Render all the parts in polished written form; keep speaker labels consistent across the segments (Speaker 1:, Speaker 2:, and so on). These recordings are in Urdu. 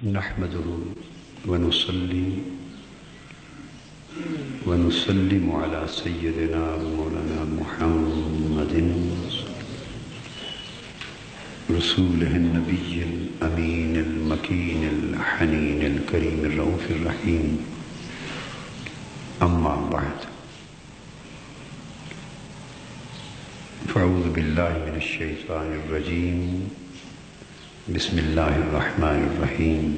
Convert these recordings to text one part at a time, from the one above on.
Speaker 1: نحمده ونصلي ونسلم على سيدنا ومولانا محمد رسوله النبي الأمين المكين الحنين الكريم الرؤوف الرحيم. أما بعد، فأعوذ بالله من الشيطان الرجيم. بسم الله الرحمن الرحيم.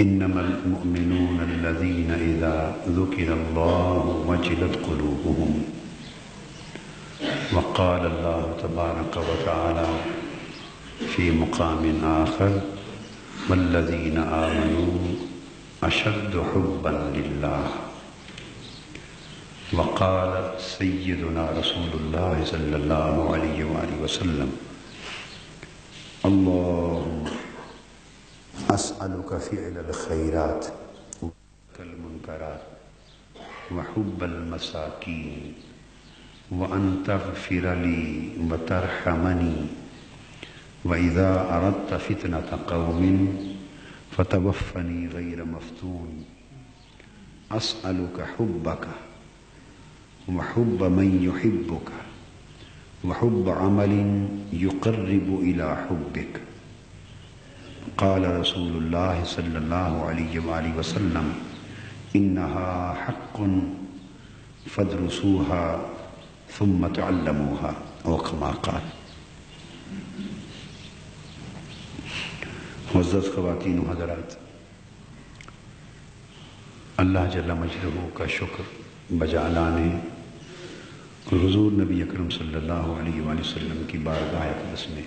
Speaker 1: إنما المؤمنون الذين إذا ذكر الله وجلت قلوبهم. وقال الله تبارك وتعالى في مقام آخر: والذين آمنوا أشد حبا لله. وقال سيدنا رسول الله صلى الله عليه وآله وسلم: اللهم أسألك فعل الخيرات وترك المنكرات وحب المساكين وأن تغفر لي وترحمني وإذا أردت فتنة قوم فتوفني غير مفتون. أسألك حبك وحب من يحبك وحب عمل يقرب إلى حبك. قال رسول الله صلى الله عليه وآله وسلم: إنها حق فادرسوها ثم تعلموها، أو كما قال. معزز خواتین و حضرات، اللہ جل مجدہ کا شکر بجا لانے اور حضور نبی اکرم صلی اللہ علیہ وآلہ وسلم کی بارگاہ اقدس میں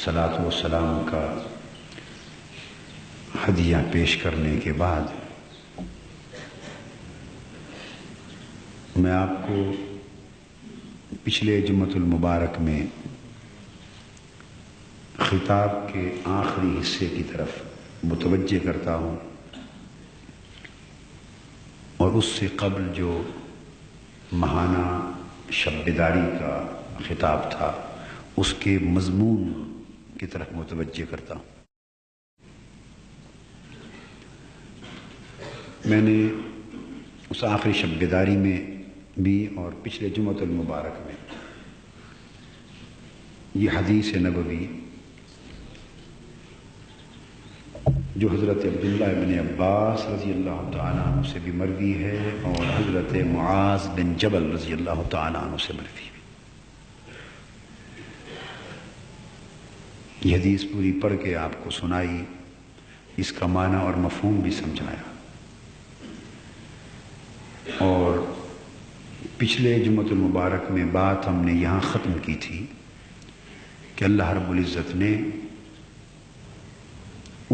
Speaker 1: صلاۃ و سلام کا ہدیہ پیش کرنے کے بعد میں آپ کو پچھلے جمعۃ المبارک میں خطاب کے آخری حصے کی طرف متوجہ کرتا ہوں، اور اس سے قبل جو ماہانہ شب بیداری کا خطاب تھا اس کے مضمون کی طرف متوجہ کرتا ہوں۔ میں نے اس آخری شب بیداری میں بھی اور پچھلے جمعۃ المبارک میں یہ حدیث نبوی جو حضرت عبداللہ بن عباس رضی اللہ تعالیٰ عنہ سے بھی مروی ہے اور حضرت معاذ بن جبل رضی اللہ تعالیٰ عنہ سے مروی ہے، یہ حدیث پوری پڑھ کے آپ کو سنائی، اس کا معنی اور مفہوم بھی سمجھایا۔ اور پچھلے جمعۃ المبارک میں بات ہم نے یہاں ختم کی تھی کہ اللہ رب العزت نے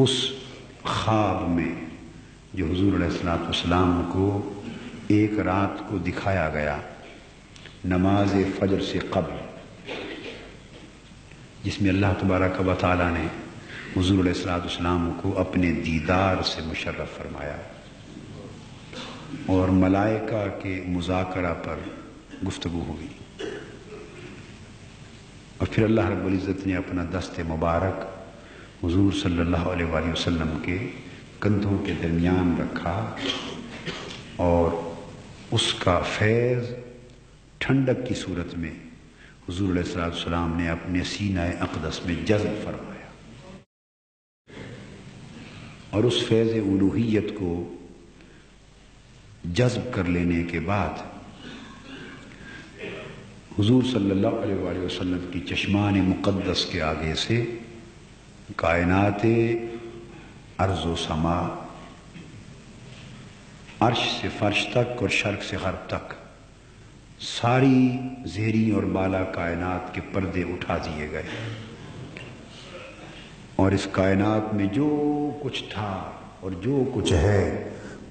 Speaker 1: اس خواب میں جو حضور علیہ الصلوۃ والسلام کو ایک رات کو دکھایا گیا نماز فجر سے قبل، جس میں اللہ تبارک و تعالیٰ نے حضور علیہ الصلوۃ والسلام کو اپنے دیدار سے مشرف فرمایا اور ملائکہ کے مذاکرہ پر گفتگو ہوئی، اور پھر اللہ رب العزت نے اپنا دست مبارک حضور صلی اللہ علیہ وآلہ وسلم کے کندھوں کے درمیان رکھا اور اس کا فیض ٹھنڈک کی صورت میں حضور علیہ الصلوۃ والسلام نے اپنے سینہ اقدس میں جذب فرمایا، اور اس فیض الوہیت کو جذب کر لینے کے بعد حضور صلی اللہ علیہ وآلہ وسلم کی چشمان مقدس کے آگے سے کائنات ارض و سما، عرش سے فرش تک اور شرق سے غرب تک ساری زیریں اور بالا کائنات کے پردے اٹھا دیے گئے، اور اس کائنات میں جو کچھ تھا اور جو کچھ ہے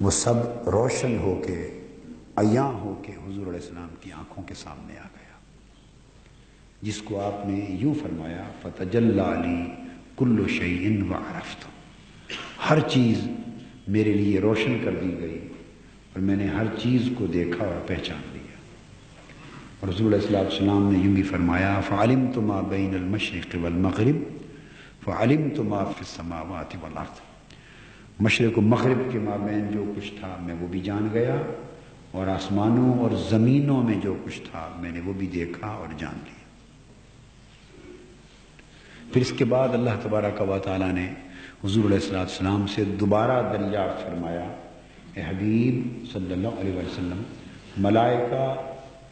Speaker 1: وہ سب روشن ہو کے عیاں ہو کے حضور علیہ السلام کی آنکھوں کے سامنے آ گیا، جس کو آپ نے یوں فرمایا: فتجلی لی کل شیء وعرفت، ہر چیز میرے لیے روشن کر دی گئی اور میں نے ہر چیز کو دیکھا اور پہچان لیا۔ اور حضور علیہ السلام نے یوں بھی فرمایا فعلمت ما بین المشرق والمغرب فعلمت ما فی السماوات والارض، مشرق و مغرب کے مابین جو کچھ تھا میں وہ بھی جان گیا، اور آسمانوں اور زمینوں میں جو کچھ تھا میں نے وہ بھی دیکھا اور جان لیا۔ پھر اس کے بعد اللہ تبارک و تعالیٰ نے حضور علیہ السلام سے دوبارہ دریافت فرمایا، اے حبیب صلی اللہ علیہ وسلم، ملائکہ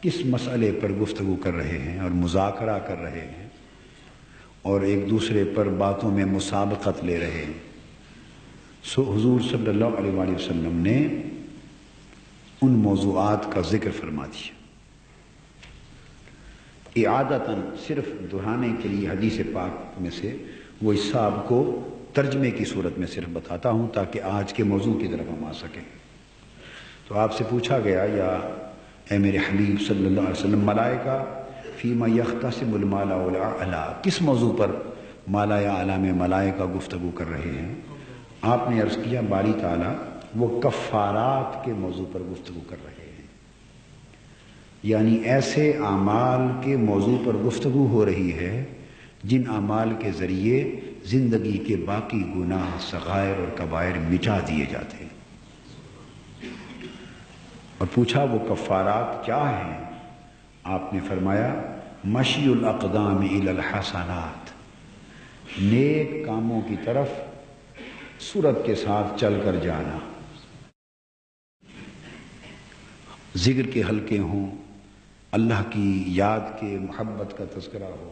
Speaker 1: کس مسئلے پر گفتگو کر رہے ہیں اور مذاکرہ کر رہے ہیں اور ایک دوسرے پر باتوں میں مسابقت لے رہے ہیں؟ سو حضور صلی اللہ علیہ وآلہ وسلم نے ان موضوعات کا ذکر فرما دیا۔ اعادتاً صرف دہرانے کے لیے حدیث پاک میں سے وہ حصہ آپ کو ترجمے کی صورت میں صرف بتاتا ہوں تاکہ آج کے موضوع کی طرف ہم آ سکیں۔ تو آپ سے پوچھا گیا، یا اے میرے حبیب صلی اللہ علیہ وسلم، ملائکہ فیما یختصم المالا والاعلی، کس موضوع پر مالا یا اعلیٰ میں ملائکہ گفتگو کر رہے ہیں؟ آپ نے عرض کیا باری تعالیٰ وہ کفارات کے موضوع پر گفتگو کر رہے ہیں، یعنی ایسے اعمال کے موضوع پر گفتگو ہو رہی ہے جن اعمال کے ذریعے زندگی کے باقی گناہ صغائر اور کبائر مٹا دیے جاتے ہیں۔ اور پوچھا وہ کفارات کیا ہیں؟ آپ نے فرمایا مشی الاقدام الی الحسنات، نیک کاموں کی طرف سرعت کے ساتھ چل کر جانا، ذکر کے حلقے ہوں، اللہ کی یاد کے محبت کا تذکرہ ہو،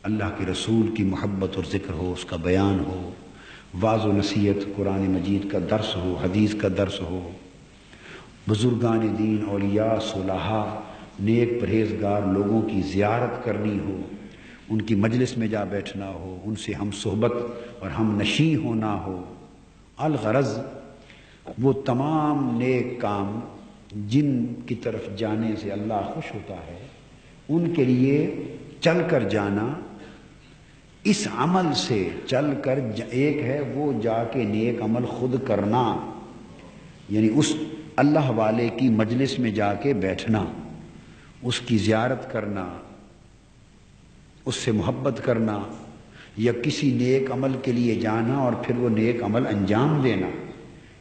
Speaker 1: اللہ کے رسول کی محبت اور ذکر ہو، اس کا بیان ہو، واعظ و نصیحت، قرآن مجید کا درس ہو، حدیث کا درس ہو، بزرگان دین، اولیاء، صلحاء، نیک پرہیزگار لوگوں کی زیارت کرنی ہو، ان کی مجلس میں جا بیٹھنا ہو، ان سے ہم صحبت اور ہم نشیں ہونا ہو۔ الغرض وہ تمام نیک کام جن کی طرف جانے سے اللہ خوش ہوتا ہے ان کے لیے چل کر جانا، اس عمل سے چل کر ایک ہے وہ جا کے نیک عمل خود کرنا، یعنی اس اللہ والے کی مجلس میں جا کے بیٹھنا، اس کی زیارت کرنا، اس سے محبت کرنا، یا کسی نیک عمل کے لیے جانا اور پھر وہ نیک عمل انجام دینا۔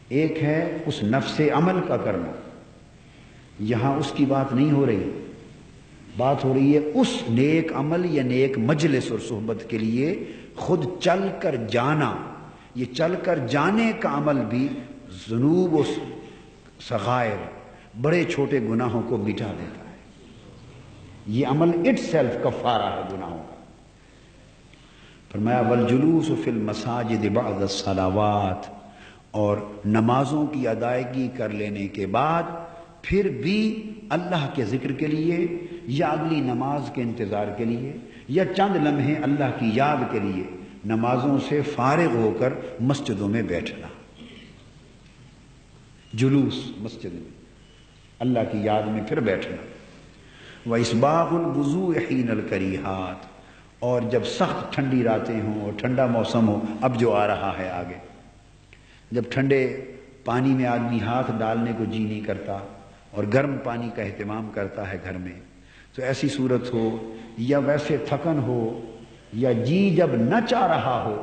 Speaker 1: ایک ہے اس نفس عمل کا کرنا، یہاں اس کی بات نہیں ہو رہی، بات ہو رہی ہے اس نیک عمل یا نیک مجلس اور صحبت کے لیے خود چل کر جانا۔ یہ چل کر جانے کا عمل بھی ذنوب و صغائر، بڑے چھوٹے گناہوں کو مٹا دیتا ہے۔ یہ عمل اٹ سیلف کفارہ ہے گناہوں کا۔ فرمایا والجلوس فی المساجد بعد الصلاوات، اور نمازوں کی ادائیگی کر لینے کے بعد پھر بھی اللہ کے ذکر کے لیے یا اگلی نماز کے انتظار کے لیے یا چند لمحے اللہ کی یاد کے لیے نمازوں سے فارغ ہو کر مسجدوں میں بیٹھنا، جلوس مسجد میں اللہ کی یاد میں پھر بیٹھنا۔ وَإِسْبَاغُ الْوُضُوءِ حِينَ الْكَرِيهَاتِ، اور جب سخت ٹھنڈی راتیں ہوں اور ٹھنڈا موسم ہو، اب جو آ رہا ہے آگے، جب ٹھنڈے پانی میں آدمی ہاتھ ڈالنے کو جی نہیں کرتا اور گرم پانی کا اہتمام کرتا ہے گھر میں، تو ایسی صورت ہو یا ویسے تھکن ہو یا جی جب نہ چاہ رہا ہو،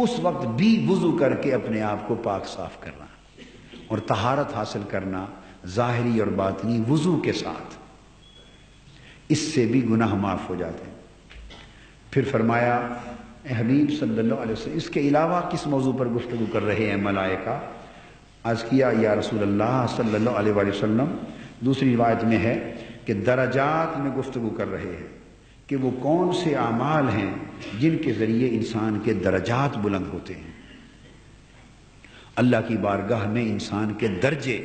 Speaker 1: اس وقت بھی وضو کر کے اپنے آپ کو پاک صاف کرنا اور طہارت حاصل کرنا ظاہری اور باطنی وضو کے ساتھ، اس سے بھی گناہ معاف ہو جاتے ہیں۔ پھر فرمایا اے حبیب صلی اللہ علیہ وسلم، اس کے علاوہ کس موضوع پر گفتگو کر رہے ہیں ملائکہ؟ عرض کیا یا رسول اللہ صلی اللہ علیہ وآلہ وسلم، دوسری روایت میں ہے کہ درجات میں گفتگو کر رہے ہیں، کہ وہ کون سے اعمال ہیں جن کے ذریعے انسان کے درجات بلند ہوتے ہیں، اللہ کی بارگاہ میں انسان کے درجے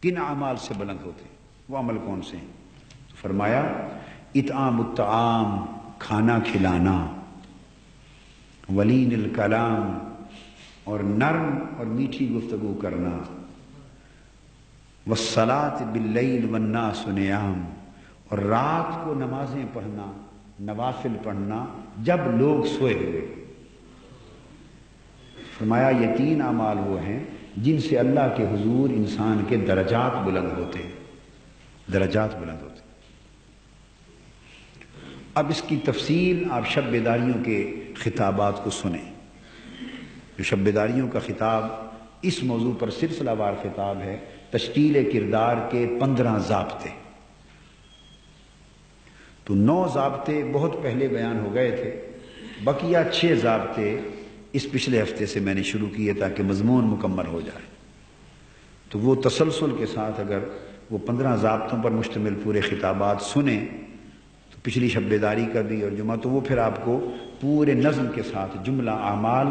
Speaker 1: کن اعمال سے بلند ہوتے ہیں، وہ عمل کون سے ہیں؟ فرمایا اطعام الطعام، کھانا کھلانا، ولین الکلام، اور نرم اور میٹھی گفتگو کرنا، والصلاۃ باللیل والناس نیام، اور رات کو نمازیں پڑھنا، نوافل پڑھنا جب لوگ سوئے ہوئے۔ فرمایا یہ تین اعمال وہ ہیں جن سے اللہ کے حضور انسان کے درجات بلند ہوتے ہیں، درجات بلند ہوتے ہیں۔ اب اس کی تفصیل آپ شب بیداریوں کے خطابات کو سنیں. جو شب بیداریوں کا خطاب اس موضوع پر سلسلہ وار خطاب ہے، تشکیل کردار کے 15 ضابطے. تو 9 ضابطے بہت پہلے بیان ہو گئے تھے، بقیہ 6 ضابطے اس پچھلے ہفتے سے میں نے شروع کیے تاکہ مضمون مکمل ہو جائے. تو وہ تسلسل کے ساتھ اگر وہ 15 ضابطوں پر مشتمل پورے خطابات سنیں تو پچھلی شب بیداری کا بھی اور جمعہ، تو وہ پھر آپ کو پورے نظم کے ساتھ جملہ اعمال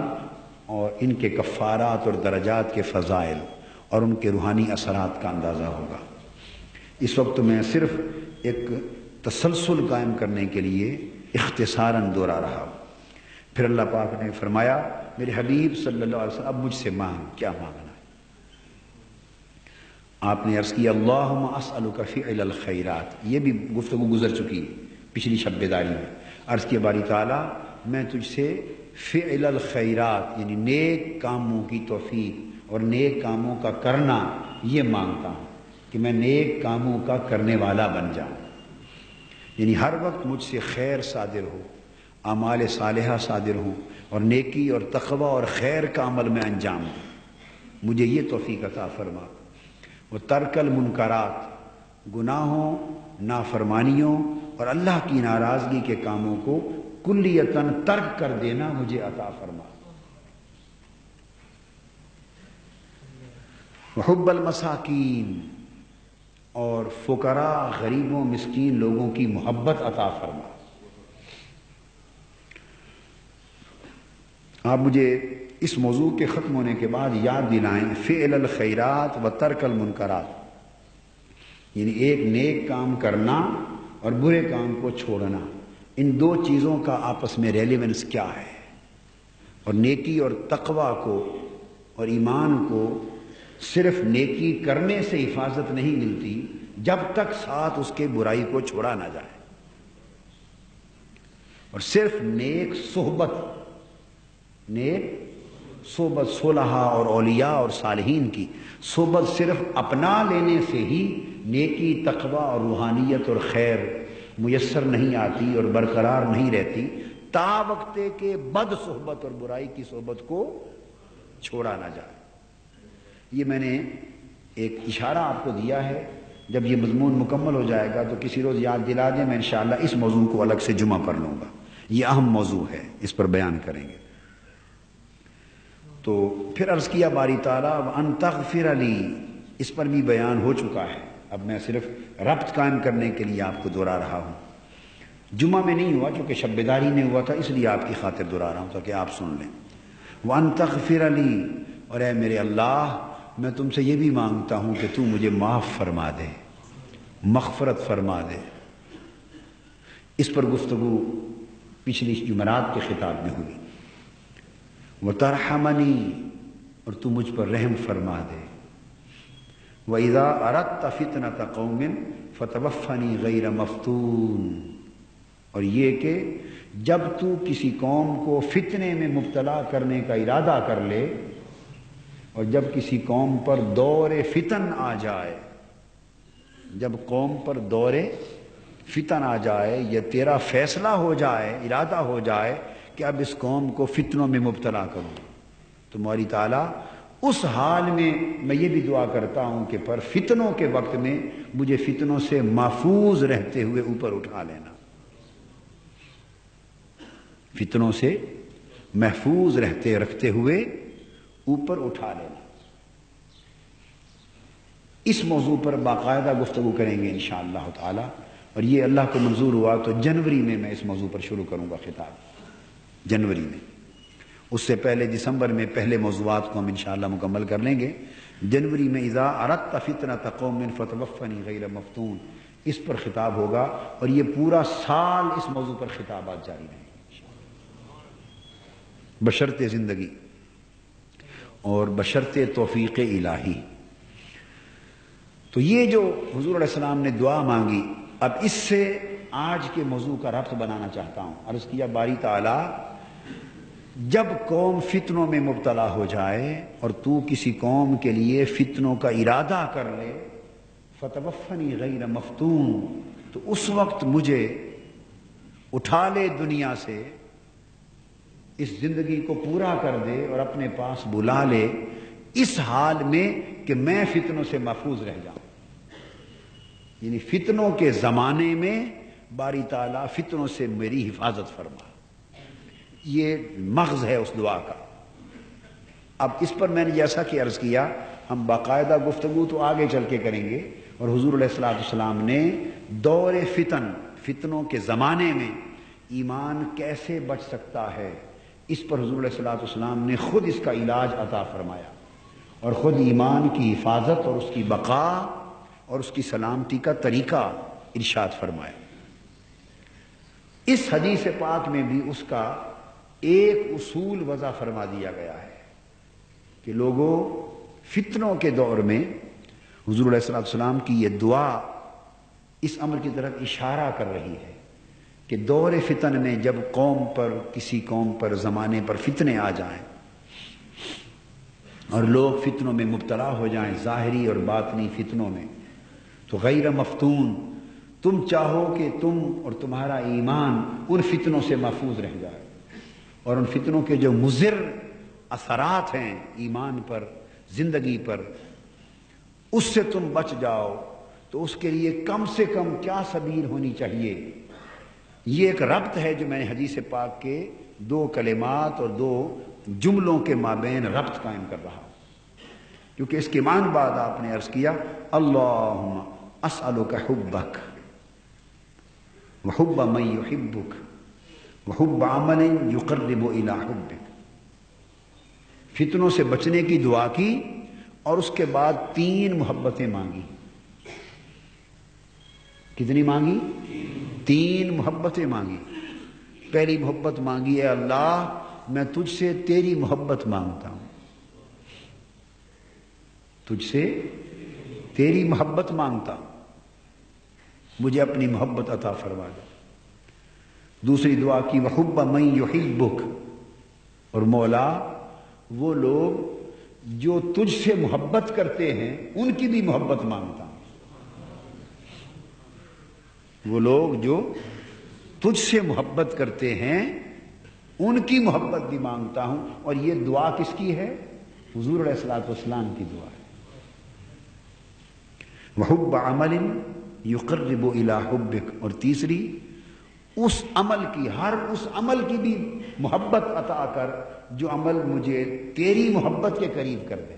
Speaker 1: اور ان کے کفارات اور درجات کے فضائل اور ان کے روحانی اثرات کا اندازہ ہوگا. اس وقت میں صرف ایک تسلسل قائم کرنے کے لیے اختصاراً دوہرا رہا ہوں. پھر اللہ پاک نے فرمایا میرے حبیب صلی اللہ علیہ وسلم اب مجھ سے مانگ. کیا مانگنا ہے؟ آپ نے عرض کیا اللہم اسألک فعل الخیرات. یہ بھی گفتگو گزر چکی پچھلی شب بیداری میں. عرض کیا باری تعالیٰ میں تجھ سے فعل الخیرات یعنی نیک کاموں کی توفیق اور نیک کاموں کا کرنا یہ مانگتا ہوں کہ میں نیک کاموں کا کرنے والا بن جاؤں. یعنی ہر وقت مجھ سے خیر صادر ہو، اعمال صالحہ صادر ہوں اور نیکی اور تقوی اور خیر کا عمل میں انجام دوں. مجھے یہ توفیق عطا فرما. وہ ترک المنکرات، گناہوں، نافرمانیوں اور اللہ کی ناراضگی کے کاموں کو کلیتاً ترک کر دینا مجھے عطا فرما. وحب المساکین، اور فقراء غریبوں مسکین لوگوں کی محبت عطا فرما. آپ مجھے اس موضوع کے ختم ہونے کے بعد یاد دلائیں فعل الخیرات و ترک المنکرات، یعنی ایک نیک کام کرنا اور برے کام کو چھوڑنا. ان 2 چیزوں کا آپس میں ریلیونس کیا ہے؟ اور نیکی اور تقوی کو اور ایمان کو صرف نیکی کرنے سے حفاظت نہیں ملتی جب تک ساتھ اس کے برائی کو چھوڑا نہ جائے. اور صرف نیک صحبت صلحاء اور اولیاء اور صالحین کی صحبت صرف اپنا لینے سے ہی نیکی، تقوی اور روحانیت اور خیر میسر نہیں آتی اور برقرار نہیں رہتی تا وقت کے بد صحبت اور برائی کی صحبت کو چھوڑا نہ جائے. یہ میں نے ایک اشارہ آپ کو دیا ہے. جب یہ مضمون مکمل ہو جائے گا تو کسی روز یاد دلا دیں، میں انشاءاللہ اس موضوع کو الگ سے جمعہ پر لوں گا. یہ اہم موضوع ہے، اس پر بیان کریں گے. تو پھر عرض کیا باری تعالیٰ وَأَن تَغْفِرَ لِي، اس پر بھی بیان ہو چکا ہے. اب میں صرف ربط قائم کرنے کے لیے آپ کو دہرا رہا ہوں. جمعہ میں نہیں ہوا چونکہ شب بیداری میں ہوا تھا، اس لیے آپ کی خاطر دہرا رہا ہوں تاکہ آپ سن لیں. وَأَن تَغْفِرَ لِي، اور اے میرے اللہ میں تم سے یہ بھی مانگتا ہوں کہ تو مجھے معاف فرما دے، مغفرت فرما دے. اس پر گفتگو پچھلی جمعرات کے خطاب میں ہوئی. وَتَرْحَمَنِي، اور تو مجھ پر رحم فرما دے. وَإِذَا أَرَدْتَ فِتْنَةَ قَوْمٍ فَتَوَفَّنِي غَيْرَ مَفْتُونٍ، اور یہ کہ جب تو کسی قوم کو فتنے میں مبتلا کرنے کا ارادہ کر لے اور جب کسی قوم پر دور فتن آ جائے، جب قوم پر دور فتن آ جائے یا تیرا فیصلہ ہو جائے، ارادہ ہو جائے کہ اب اس قوم کو فتنوں میں مبتلا کروں، تو مولا تعالیٰ اس حال میں یہ بھی دعا کرتا ہوں کہ پر فتنوں کے وقت میں مجھے فتنوں سے محفوظ رہتے ہوئے اوپر اٹھا لینا. فتنوں سے محفوظ رکھتے ہوئے اوپر اٹھا لینا. اس موضوع پر باقاعدہ گفتگو کریں گے انشاءاللہ تعالی، اور یہ اللہ کو منظور ہوا تو جنوری میں اس موضوع پر شروع کروں گا خطاب. جنوری میں، اس سے پہلے دسمبر میں پہلے موضوعات کو ہم انشاءاللہ مکمل کر لیں گے. جنوری میں اذا اردت فتنۃ قوم فتوفنی غیر مفتون، اس پر خطاب ہوگا، اور یہ پورا سال اس موضوع پر خطابات جاری رہیں گے بشرط زندگی اور بشرط توفیق الہی. تو یہ جو حضور علیہ السلام نے دعا مانگی، اب اس سے آج کے موضوع کا ربط بنانا چاہتا ہوں. عرض کیا باری تعالیٰ جب قوم فتنوں میں مبتلا ہو جائے اور تو کسی قوم کے لیے فتنوں کا ارادہ کر لے، فتوفنی غیر مفتون، تو اس وقت مجھے اٹھا لے دنیا سے، اس زندگی کو پورا کر دے اور اپنے پاس بلا لے، اس حال میں کہ میں فتنوں سے محفوظ رہ جاؤں۔ یعنی فتنوں کے زمانے میں باری تعالیٰ فتنوں سے میری حفاظت فرما، یہ مغز ہے اس دعا کا۔ اب اس پر میں نے جیسا کہ عرض کیا، ہم باقاعدہ گفتگو تو آگے چل کے کریں گے، اور حضور علیہ الصلوۃ والسلام نے دور فتنوں کے زمانے میں ایمان کیسے بچ سکتا ہے، اس پر حضور علیہ الصلوۃ والسلام نے خود اس کا علاج عطا فرمایا، اور خود ایمان کی حفاظت اور اس کی بقا اور اس کی سلامتی کا طریقہ ارشاد فرمایا۔ اس حدیث پاک میں بھی اس کا ایک اصول وضع فرما دیا گیا ہے کہ لوگوں، فتنوں کے دور میں حضور علیہ الصلوۃ والسلام کی یہ دعا اس امر کی طرف اشارہ کر رہی ہے کہ دور فتن میں جب قوم پر، کسی قوم پر، زمانے پر فتنے آ جائیں اور لوگ فتنوں میں مبتلا ہو جائیں، ظاہری اور باطنی فتنوں میں، تو غیر مفتون تم چاہو کہ تم اور تمہارا ایمان ان فتنوں سے محفوظ رہ جائے، اور ان فتنوں کے جو مضر اثرات ہیں ایمان پر، زندگی پر، اس سے تم بچ جاؤ، تو اس کے لیے کم سے کم کیا سبیل ہونی چاہیے؟ یہ ایک ربط ہے جو میں نے حدیث پاک کے دو کلمات اور دو جملوں کے مابین ربط قائم کر رہا ہوں، کیونکہ اس کے معنی بعد آپ نے عرض کیا اللہم اسألک حبک وحب من یحبک وحب عمل یقرب الی حبک۔ فتنوں سے بچنے کی دعا کی اور اس کے بعد 3 محبتیں مانگی۔ کتنی مانگی؟ 3 محبتیں مانگی۔ پہلی محبت مانگی، اے اللہ میں تجھ سے تیری محبت مانگتا ہوں، تجھ سے تیری محبت مانگتا ہوں، مجھے اپنی محبت عطا فرما دے۔ دوسری دعا کی وحب من یحبک، اور مولا وہ لوگ جو تجھ سے محبت کرتے ہیں ان کی بھی محبت مانگتا ہوں، وہ لوگ جو تجھ سے محبت کرتے ہیں ان کی محبت بھی مانگتا ہوں۔ اور یہ دعا کس کی ہے؟ حضور علیہ الصلوۃ والسلام کی دعا ہے۔ وحب عمل یقرب الی حبک، اور تیسری اس عمل کی، ہر اس عمل کی بھی محبت عطا کر جو عمل مجھے تیری محبت کے قریب کر دے۔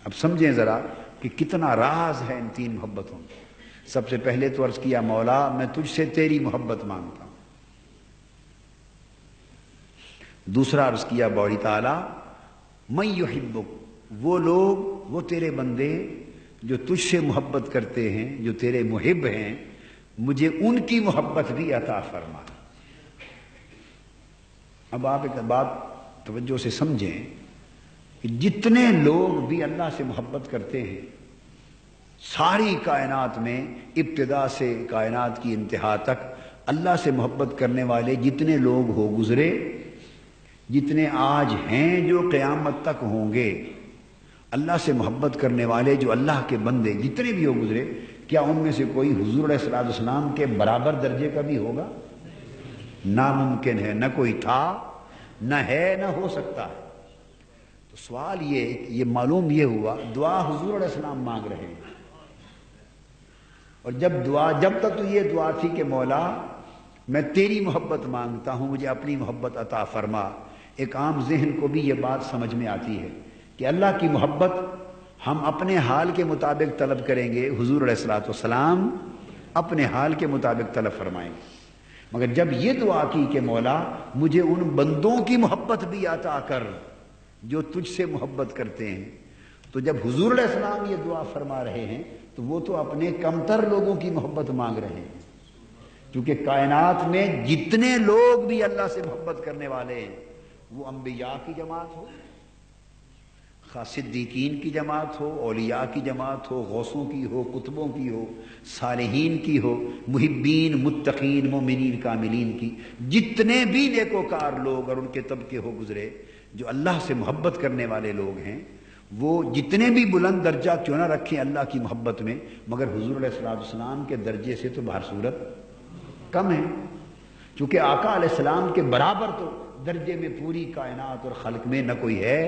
Speaker 1: اب سمجھیں ذرا کہ کتنا راز ہے ان 3 محبتوں میں۔ سب سے پہلے تو عرض کیا مولا میں تجھ سے تیری محبت مانگتا ہوں۔ دوسرا عرض کیا باری تعالیٰ من یحبک، وہ لوگ، وہ تیرے بندے جو تجھ سے محبت کرتے ہیں، جو تیرے محب ہیں، مجھے ان کی محبت بھی عطا فرما۔ اب آپ ایک بات توجہ سے سمجھیں کہ جتنے لوگ بھی اللہ سے محبت کرتے ہیں، ساری کائنات میں ابتدا سے کائنات کی انتہا تک اللہ سے محبت کرنے والے جتنے لوگ ہو گزرے، جتنے آج ہیں، جو قیامت تک ہوں گے، اللہ سے محبت کرنے والے جو اللہ کے بندے جتنے بھی ہو گزرے، کیا ان میں سے کوئی حضور علیہ الصلوۃ والسلام کے برابر درجے کا بھی ہوگا؟ ناممکن ہے، نہ کوئی تھا، نہ ہے، نہ ہو سکتا ہے۔ تو سوال یہ معلوم یہ ہوا، دعا حضور علیہ السلام مانگ رہے ہیں، اور جب تک تو یہ دعا تھی کہ مولا میں تیری محبت مانگتا ہوں، مجھے اپنی محبت عطا فرما۔ ایک عام ذہن کو بھی یہ بات سمجھ میں آتی ہے کہ اللہ کی محبت ہم اپنے حال کے مطابق طلب کریں گے، حضور علیہ الصلوۃ والسلام اپنے حال کے مطابق طلب فرمائیں گے۔ مگر جب یہ دعا کی کہ مولا مجھے ان بندوں کی محبت بھی عطا کر جو تجھ سے محبت کرتے ہیں، تو جب حضور علیہ السلام یہ دعا فرما رہے ہیں تو وہ تو اپنے کمتر لوگوں کی محبت مانگ رہے ہیں، کیونکہ کائنات میں جتنے لوگ بھی اللہ سے محبت کرنے والے ہیں، وہ انبیاء کی جماعت ہو، خاص صدیقین کی جماعت ہو، اولیاء کی جماعت ہو، غوثوں کی ہو، قطبوں کی ہو، صالحین کی ہو، محبین، متقین، مومنین، کاملین کی، جتنے بھی نیکوکار لوگ اور ان کے طبقے ہو گزرے جو اللہ سے محبت کرنے والے لوگ ہیں، وہ جتنے بھی بلند درجہ کیوں نہ رکھیں اللہ کی محبت میں، مگر حضور علیہ الصلوۃ والسلام کے درجے سے تو بہر صورت کم ہے، چونکہ آقا علیہ السلام کے برابر تو درجے میں پوری کائنات اور خلق میں نہ کوئی ہے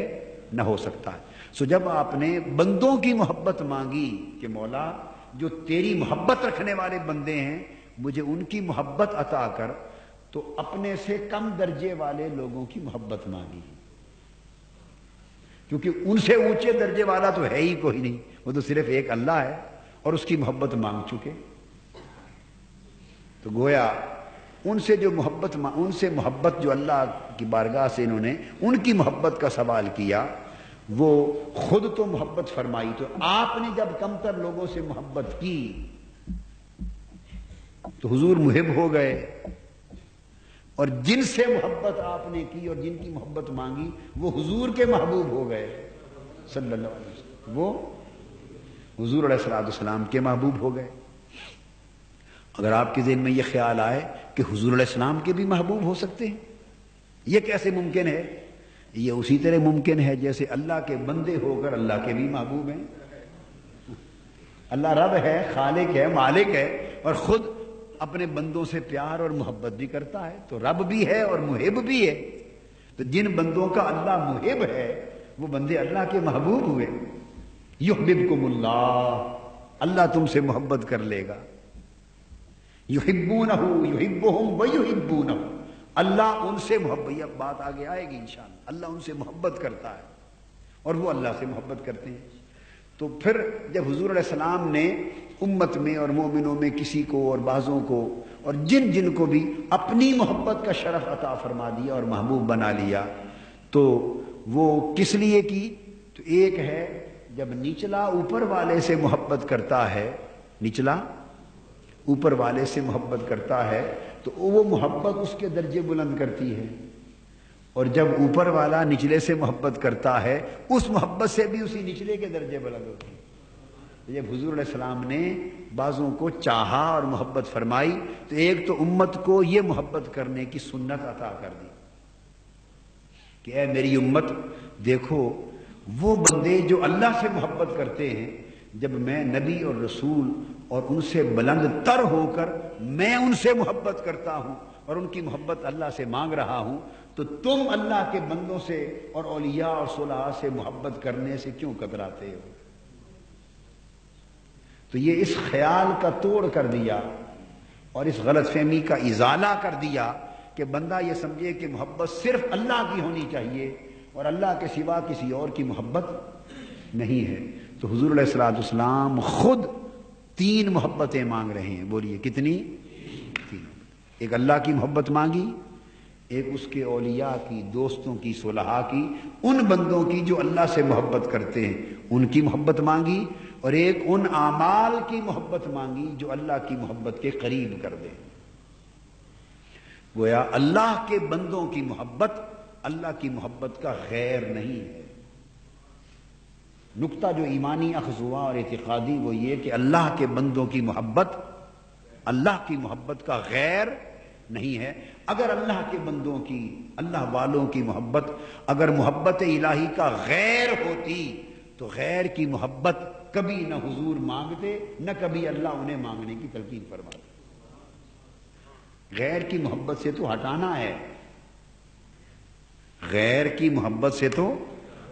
Speaker 1: نہ ہو سکتا ہے۔ سو جب آپ نے بندوں کی محبت مانگی کہ مولا جو تیری محبت رکھنے والے بندے ہیں مجھے ان کی محبت عطا کر، تو اپنے سے کم درجے والے لوگوں کی محبت مانگی، کیونکہ ان سے اونچے درجے والا تو ہے ہی کوئی نہیں، وہ تو صرف ایک اللہ ہے، اور اس کی محبت مانگ چکے۔ تو گویا ان سے جو محبت جو اللہ کی بارگاہ سے انہوں نے ان کی محبت کا سوال کیا، وہ خود تو محبت فرمائی، تو آپ نے جب کم تر لوگوں سے محبت کی تو حضور محب ہو گئے، اور جن سے محبت آپ نے کی اور جن کی محبت مانگی وہ حضور کے محبوب ہو گئے صلی اللہ علیہ وسلم، وہ حضور علیہ الصلوۃ والسلام کے محبوب ہو گئے۔ اگر آپ کے ذہن میں یہ خیال آئے کہ حضور علیہ السلام کے بھی محبوب ہو سکتے ہیں، یہ کیسے ممکن ہے؟ یہ اسی طرح ممکن ہے جیسے اللہ کے بندے ہو کر اللہ کے بھی محبوب ہیں۔ اللہ رب ہے، خالق ہے، مالک ہے، اور خود اپنے بندوں سے پیار اور محبت بھی کرتا ہے، تو رب بھی ہے اور محب بھی ہے۔ تو جن بندوں کا اللہ محب ہے وہ بندے اللہ کے محبوب ہوئے۔ یحببکم اللہ، اللہ تم سے محبت کر لے گا۔ یحبونہ یحبہم ویحبونہ، اللہ ان سے محبت، یہ بات آگے آئے گی انشاءاللہ، اللہ ان سے محبت کرتا ہے اور وہ اللہ سے محبت کرتے ہیں۔ تو پھر جب حضور علیہ السلام نے امت میں اور مومنوں میں کسی کو اور بعضوں کو اور جن کو بھی اپنی محبت کا شرف عطا فرما دیا اور محبوب بنا لیا، تو وہ کس لیے کی؟ تو ایک ہے جب نچلا اوپر والے سے محبت کرتا ہے، نچلا اوپر والے سے محبت کرتا ہے تو وہ محبت اس کے درجے بلند کرتی ہے، اور جب اوپر والا نچلے سے محبت کرتا ہے اس محبت سے بھی اسی نچلے کے درجے بلند ہوتے ہیں۔ جب حضور علیہ السلام نے بعضوں کو چاہا اور محبت فرمائی تو ایک تو امت کو یہ محبت کرنے کی سنت عطا کر دی کہ اے میری امت دیکھو وہ بندے جو اللہ سے محبت کرتے ہیں، جب میں نبی اور رسول اور ان سے بلند تر ہو کر میں ان سے محبت کرتا ہوں اور ان کی محبت اللہ سے مانگ رہا ہوں، تو تم اللہ کے بندوں سے اور اولیاء اور صلحاء سے محبت کرنے سے کیوں کتراتے ہو؟ تو یہ اس خیال کا توڑ کر دیا اور اس غلط فہمی کا ازالہ کر دیا کہ بندہ یہ سمجھے کہ محبت صرف اللہ کی ہونی چاہیے اور اللہ کے سوا کسی اور کی محبت نہیں ہے۔ تو حضور علیہ الصلوۃ والسلام خود 3 محبتیں مانگ رہے ہیں، بولیے کتنی؟ 3۔ ایک اللہ کی محبت مانگی، ایک اس کے اولیاء کی، دوستوں کی، صلحاء کی، ان بندوں کی جو اللہ سے محبت کرتے ہیں ان کی محبت مانگی، اور ایک ان اعمال کی محبت مانگی جو اللہ کی محبت کے قریب کر دے۔ گویا اللہ کے بندوں کی محبت اللہ کی محبت کا غیر نہیں ہے۔ نقطہ جو ایمانی اخذ ہوا اور اعتقادی وہ یہ کہ اللہ کے بندوں کی محبت اللہ کی محبت کا غیر نہیں ہے۔ اگر اللہ کے بندوں کی، اللہ والوں کی محبت اگر محبت الہی کا غیر ہوتی تو غیر کی محبت کبھی نہ حضور مانگتے نہ کبھی اللہ انہیں مانگنے کی تلقین فرماتے۔ غیر کی محبت سے تو ہٹانا ہے، غیر کی محبت سے تو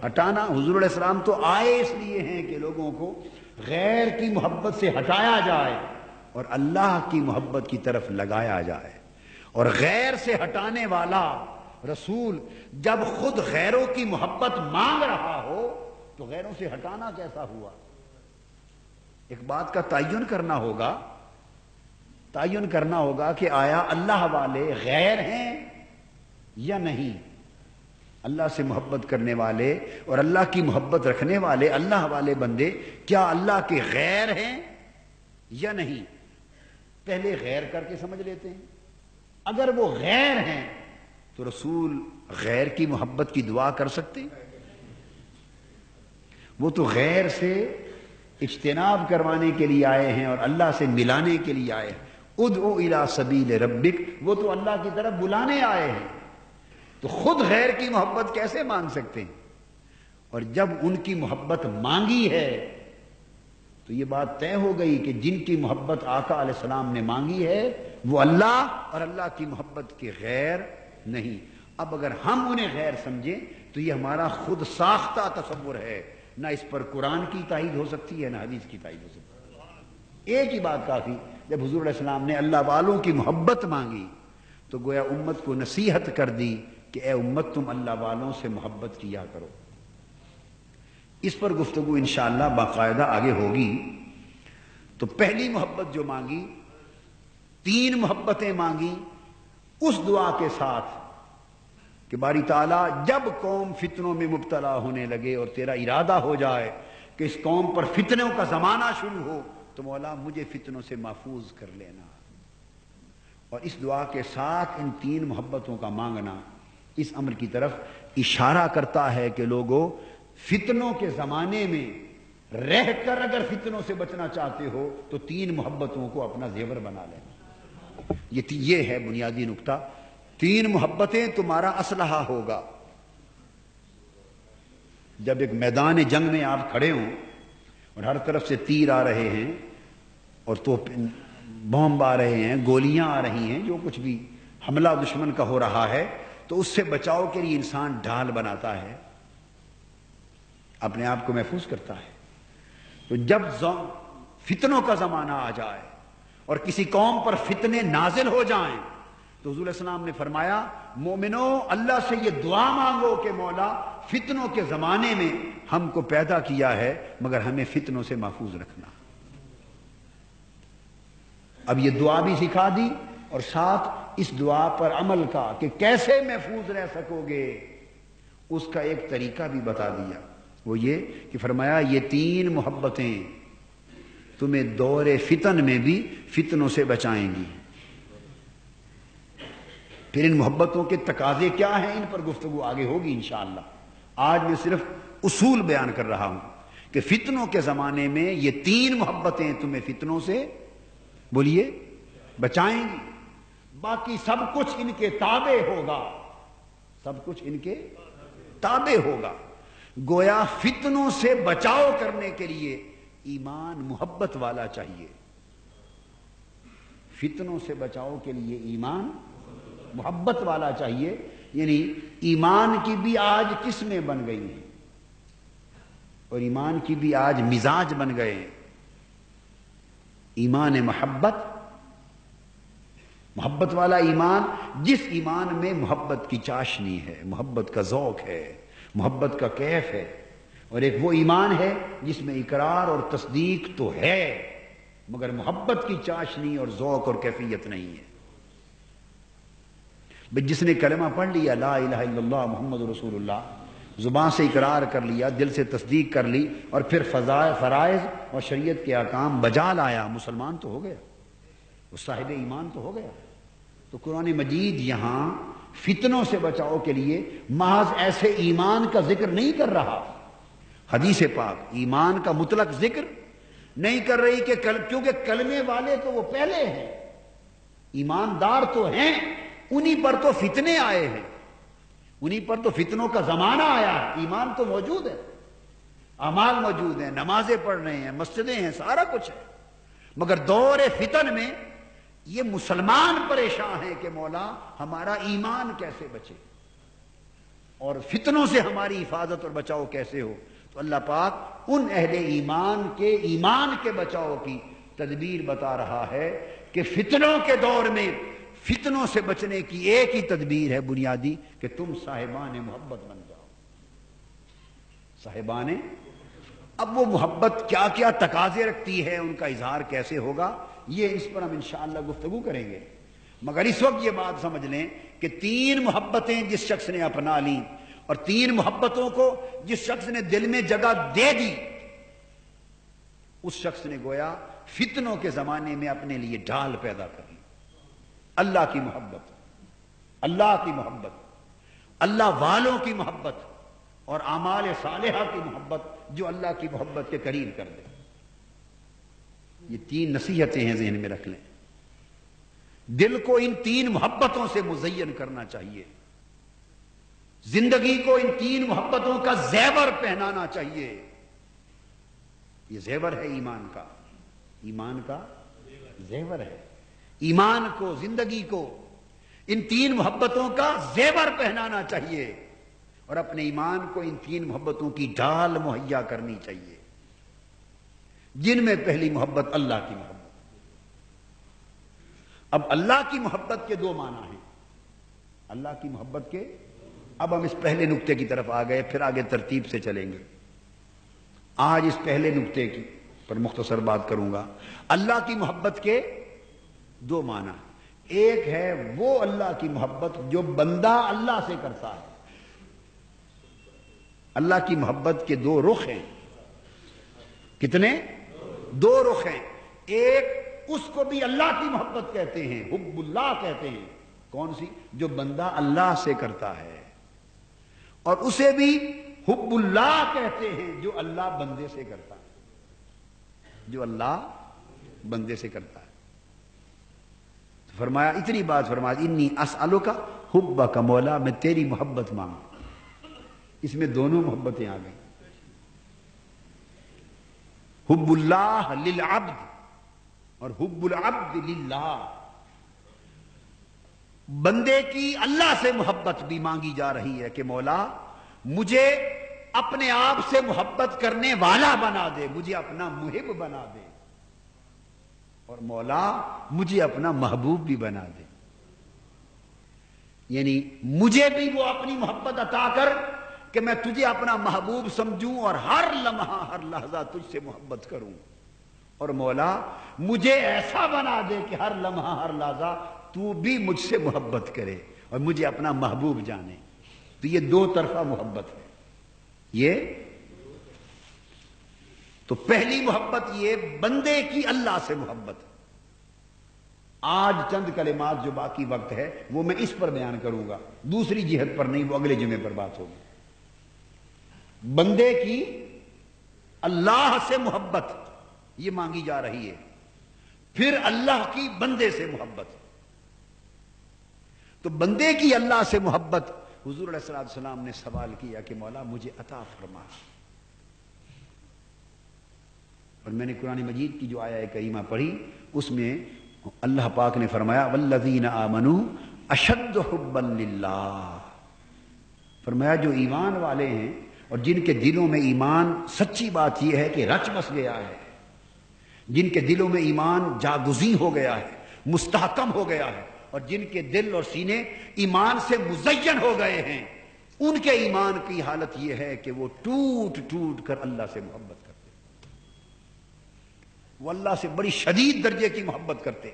Speaker 1: ہٹانا۔ حضور علیہ السلام تو آئے اس لیے ہیں کہ لوگوں کو غیر کی محبت سے ہٹایا جائے اور اللہ کی محبت کی طرف لگایا جائے، اور غیر سے ہٹانے والا رسول جب خود غیروں کی محبت مانگ رہا ہو تو غیروں سے ہٹانا کیسا ہوا؟ ایک بات کا تعین کرنا ہوگا کہ آیا اللہ والے غیر ہیں یا نہیں؟ اللہ سے محبت کرنے والے اور اللہ کی محبت رکھنے والے اللہ والے بندے کیا اللہ کے غیر ہیں یا نہیں؟ پہلے غیر کر کے سمجھ لیتے ہیں۔ اگر وہ غیر ہیں تو رسول غیر کی محبت کی دعا کر سکتے ہیں؟ وہ تو غیر سے اجتناب کروانے کے لیے آئے ہیں اور اللہ سے ملانے کے لیے آئے ہیں۔ ادعو الی سبیل ربک، وہ تو اللہ کی طرف بلانے آئے ہیں، تو خود غیر کی محبت کیسے مانگ سکتے ہیں؟ اور جب ان کی محبت مانگی ہے تو یہ بات طے ہو گئی کہ جن کی محبت آقا علیہ السلام نے مانگی ہے وہ اللہ اور اللہ کی محبت کے غیر نہیں۔ اب اگر ہم انہیں غیر سمجھیں تو یہ ہمارا خود ساختہ تصور ہے، نہ اس پر قرآن کی تائید ہو سکتی ہے نہ حدیث کی تائید ہو سکتی ہے۔ ایک ہی بات کافی، جب حضور علیہ السلام نے اللہ والوں کی محبت مانگی تو گویا امت کو نصیحت کر دی کہ اے امت تم اللہ والوں سے محبت کیا کرو۔ اس پر گفتگو انشاءاللہ باقاعدہ آگے ہوگی۔ تو پہلی محبت جو مانگی، 3 محبتیں مانگی اس دعا کے ساتھ کہ باری تعالیٰ جب قوم فتنوں میں مبتلا ہونے لگے اور تیرا ارادہ ہو جائے کہ اس قوم پر فتنوں کا زمانہ شروع ہو تو مولا مجھے فتنوں سے محفوظ کر لینا۔ اور اس دعا کے ساتھ ان 3 محبتوں کا مانگنا اس امر کی طرف اشارہ کرتا ہے کہ لوگوں فتنوں کے زمانے میں رہ کر اگر فتنوں سے بچنا چاہتے ہو تو 3 محبتوں کو اپنا زیور بنا لینا۔ یہ ہے بنیادی نقطہ۔ 3 محبتیں تمہارا اسلحہ ہوگا۔ جب ایک میدان جنگ میں آپ کھڑے ہوں اور ہر طرف سے تیر آ رہے ہیں اور تو بم آ رہے ہیں، گولیاں آ رہی ہیں، جو کچھ بھی حملہ دشمن کا ہو رہا ہے تو اس سے بچاؤ کے لیے انسان ڈھال بناتا ہے، اپنے آپ کو محفوظ کرتا ہے۔ تو جب فتنوں کا زمانہ آ جائے اور کسی قوم پر فتنے نازل ہو جائیں تو حضور علیہ السلام نے فرمایا مومنو اللہ سے یہ دعا مانگو کہ مولا فتنوں کے زمانے میں ہم کو پیدا کیا ہے مگر ہمیں فتنوں سے محفوظ رکھنا۔ اب یہ دعا بھی سکھا دی اور ساتھ اس دعا پر عمل کا کہ کیسے محفوظ رہ سکو گے اس کا ایک طریقہ بھی بتا دیا۔ وہ یہ کہ فرمایا یہ 3 محبتیں تمہیں دور فتن میں بھی فتنوں سے بچائیں گی۔ پھر ان محبتوں کے تقاضے کیا ہیں ان پر گفتگو آگے ہوگی انشاءاللہ۔ آج میں صرف اصول بیان کر رہا ہوں کہ فتنوں کے زمانے میں یہ 3 محبتیں تمہیں فتنوں سے بولیے بچائیں گی، باقی سب کچھ ان کے تابع ہوگا، سب کچھ ان کے تابع ہوگا۔ گویا فتنوں سے بچاؤ کرنے کے لیے ایمان محبت والا چاہیے، فتنوں سے بچاؤ کے لیے ایمان محبت والا چاہیے۔ یعنی ایمان کی بھی آج قسمیں بن گئی ہیں اور ایمان کی بھی آج مزاج بن گئے ہیں۔ ایمان محبت، محبت والا ایمان، جس ایمان میں محبت کی چاشنی ہے، محبت کا ذوق ہے، محبت کا کیف ہے، اور ایک وہ ایمان ہے جس میں اقرار اور تصدیق تو ہے مگر محبت کی چاشنی اور ذوق اور کیفیت نہیں ہے۔ جس نے کلمہ پڑھ لیا لا الہ الا اللہ محمد رسول اللہ، زبان سے اقرار کر لیا، دل سے تصدیق کر لی اور پھر فرائض اور شریعت کے احکام بجا لایا، مسلمان تو ہو گیا، وہ صاحب ایمان تو ہو گیا۔ تو قرآن مجید یہاں فتنوں سے بچاؤ کے لیے محض ایسے ایمان کا ذکر نہیں کر رہا، حدیث پاک ایمان کا مطلق ذکر نہیں کر رہی کہ کیونکہ کلمے والے تو وہ پہلے ہیں، ایماندار تو ہیں، انہی پر تو فتنے آئے ہیں، انہی پر تو فتنوں کا زمانہ آیا ہے۔ ایمان تو موجود ہے، اعمال موجود ہیں، نمازیں پڑھ رہے ہیں، مسجدیں ہیں، سارا کچھ ہے، مگر دور فتن میں یہ مسلمان پریشان ہیں کہ مولا ہمارا ایمان کیسے بچے اور فتنوں سے ہماری حفاظت اور بچاؤ کیسے ہو۔ تو اللہ پاک ان اہل ایمان کے بچاؤ کی تدبیر بتا رہا ہے کہ فتنوں کے دور میں فتنوں سے بچنے کی ایک ہی تدبیر ہے بنیادی کہ تم صاحبان محبت بن جاؤ، صاحبان۔ اب وہ محبت کیا کیا تقاضے رکھتی ہے، ان کا اظہار کیسے ہوگا، یہ اس پر ہم انشاءاللہ گفتگو کریں گے، مگر اس وقت یہ بات سمجھ لیں کہ 3 محبتیں جس شخص نے اپنا لیں اور 3 محبتوں کو جس شخص نے دل میں جگہ دے دی اس شخص نے گویا فتنوں کے زمانے میں اپنے لیے ڈھال پیدا کر لی۔ اللہ کی محبت، اللہ کی محبت، اللہ والوں کی محبت اور اعمال صالحہ کی محبت جو اللہ کی محبت کے قریب کر دے۔ یہ 3 نصیحتیں ہیں، ذہن میں رکھ لیں۔ دل کو ان 3 محبتوں سے مزین کرنا چاہیے۔ زندگی کو ان تین محبتوں کا زیور پہنانا چاہیے. یہ زیور ہے ایمان کا، ایمان کا زیور ہے. ایمان کو، زندگی کو ان تین محبتوں کا زیور پہنانا چاہیے اور اپنے ایمان کو ان تین محبتوں کی ڈھال مہیا کرنی چاہیے، جن میں پہلی محبت اللہ کی محبت. اب اللہ کی محبت کے دو معنی ہیں. اللہ کی محبت کے، اب ہم اس پہلے نقطے کی طرف آ گئے، پھر آگے ترتیب سے چلیں گے. آج اس پہلے نقطے کی پر مختصر بات کروں گا. اللہ کی محبت کے دو معنی. ایک ہے وہ اللہ کی محبت جو بندہ اللہ سے کرتا ہے. اللہ کی محبت کے دو رخ ہیں. کتنے؟ دو رخ ہیں. ایک اس کو بھی اللہ کی محبت کہتے ہیں، حب اللہ کہتے ہیں. کون سی؟ جو بندہ اللہ سے کرتا ہے. اور اسے بھی حب اللہ کہتے ہیں جو اللہ بندے سے کرتا ہے. جو اللہ بندے سے کرتا ہے. فرمایا اتنی بات فرمایا، انی اسألک حبک مولا، میں تیری محبت مانگوں. اس میں دونوں محبتیں آ گئیں. حب اللہ للعبد اور حب العبد للہ. بندے کی اللہ سے محبت بھی مانگی جا رہی ہے کہ مولا مجھے اپنے آپ سے محبت کرنے والا بنا دے، مجھے اپنا محب بنا دے، اور مولا مجھے اپنا محبوب بھی بنا دے. یعنی مجھے بھی وہ اپنی محبت عطا کر کہ میں تجھے اپنا محبوب سمجھوں اور ہر لمحہ ہر لحظہ تجھ سے محبت کروں. اور مولا مجھے ایسا بنا دے کہ ہر لمحہ ہر لحظہ تو بھی مجھ سے محبت کرے اور مجھے اپنا محبوب جانے. تو یہ دو طرفہ محبت ہے. یہ تو پہلی محبت یہ بندے کی اللہ سے محبت. آج چند کلمات جو باقی وقت ہے وہ میں اس پر بیان کروں گا، دوسری جہت پر نہیں، وہ اگلے جمعے پر بات ہوگی. بندے کی اللہ سے محبت یہ مانگی جا رہی ہے. پھر اللہ کی بندے سے محبت. تو بندے کی اللہ سے محبت، حضور علیہ السلام نے سوال کیا کہ مولا مجھے عطا فرما. اور میں نے قرآن مجید کی جو آیہ کریمہ پڑھی اس میں اللہ پاک نے فرمایا والذین آمنوا اشد حبا للہ. فرمایا جو ایمان والے ہیں اور جن کے دلوں میں ایمان، سچی بات یہ ہے کہ رچ بس گیا ہے، جن کے دلوں میں ایمان جاگزیں ہو گیا ہے، مستحکم ہو گیا ہے، اور جن کے دل اور سینے ایمان سے مزین ہو گئے ہیں، ان کے ایمان کی حالت یہ ہے کہ وہ ٹوٹ ٹوٹ کر اللہ سے محبت کرتے. وہ اللہ سے بڑی شدید درجے کی محبت کرتے.